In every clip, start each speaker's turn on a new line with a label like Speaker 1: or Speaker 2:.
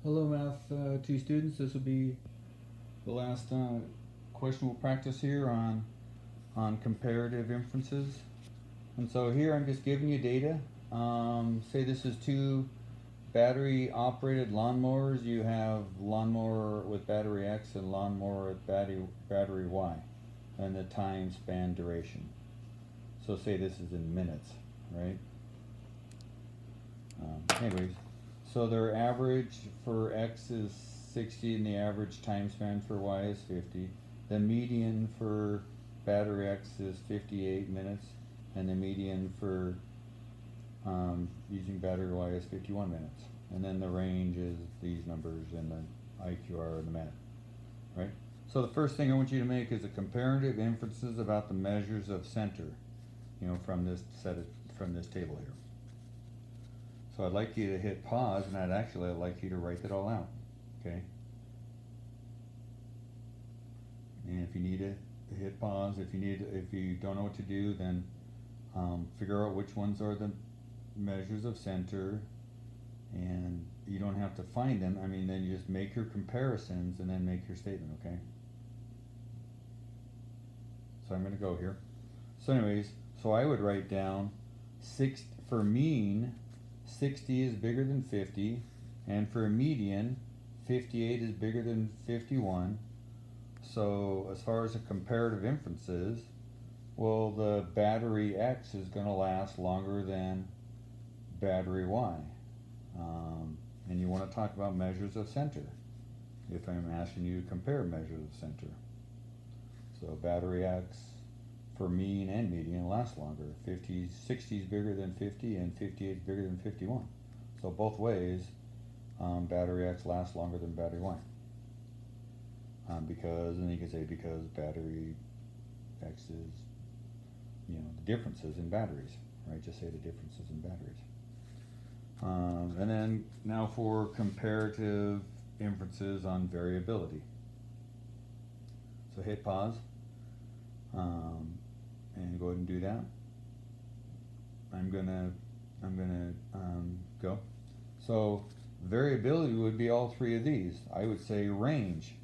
Speaker 1: Hello, Math 2 students. This will be the last question we'll practice here on comparative inferences. And so here I'm just giving you data. Say this is two battery operated lawnmowers. You have lawnmower with battery X and lawnmower with battery Y, and the time span duration. So say this is in minutes, right? Anyways, so their average for X is 60 and the average time span for Y is 50. The median for battery X is 58 minutes, and the median for using battery Y is 51 minutes. And then the range is these numbers and the IQR and the MAD, right? So the first thing I want you to make is a comparative inferences about the measures of center, from this table here. So I'd like you to hit pause, and I'd like you to write that all out, okay? And if you need to hit pause, if you don't know what to do, then figure out which ones are the measures of center, and you don't have to find them. I mean, then you just make your comparisons and then make your statement, okay? So I'm going to go here. So anyways, so I would write down for mean, 60 is bigger than 50, and for a median, 58 is bigger than 51. So as far as the comparative inferences, well, the battery X is going to last longer than battery Y. And you want to talk about measures of center if I'm asking you to compare measures of center. So battery X for mean and median lasts longer. 60 is bigger than 50 and 58 is bigger than 51. So both ways, battery X lasts longer than battery Y. And you can say because battery X is, the differences in batteries, right? Just say the differences in batteries. And then now for comparative inferences on variability. So hit pause, and go ahead and do that. I'm gonna go. So variability would be all three of these. I would say range.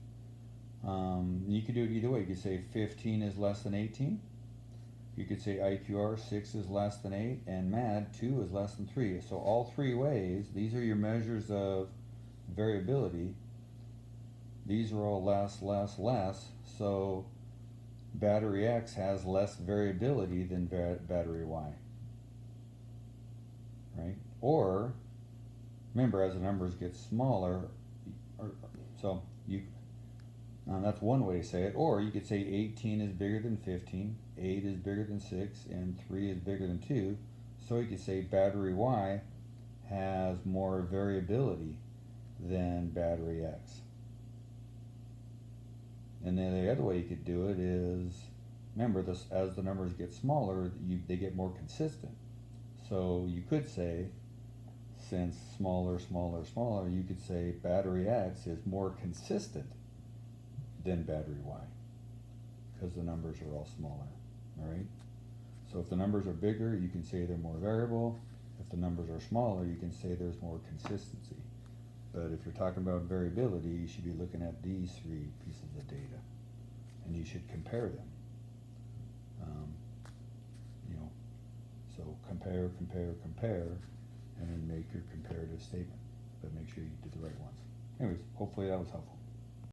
Speaker 1: You could do it either way. You could say 15 is less than 18. You could say IQR 6 is less than 8, and MAD 2 is less than 3. So all three ways, these are your measures of variability. These are all less, less, less. So battery X has less variability than battery Y, right? Or, remember, as the numbers get smaller, that's one way to say it. Or you could say 18 is bigger than 15, 8 is bigger than 6, and 3 is bigger than 2. So you could say battery Y has more variability than battery X. And then the other way you could do it is, remember, as the numbers get smaller, they get more consistent. So you could say, since smaller, smaller, smaller, you could say battery X is more consistent than battery Y, because the numbers are all smaller, all right? So if the numbers are bigger, you can say they're more variable. If the numbers are smaller, you can say there's more consistency. But if you're talking about variability, you should be looking at these three pieces of data, and you should compare them. So compare, compare, compare, and then make your comparative statement, but make sure you did the right ones. Anyways, hopefully that was helpful.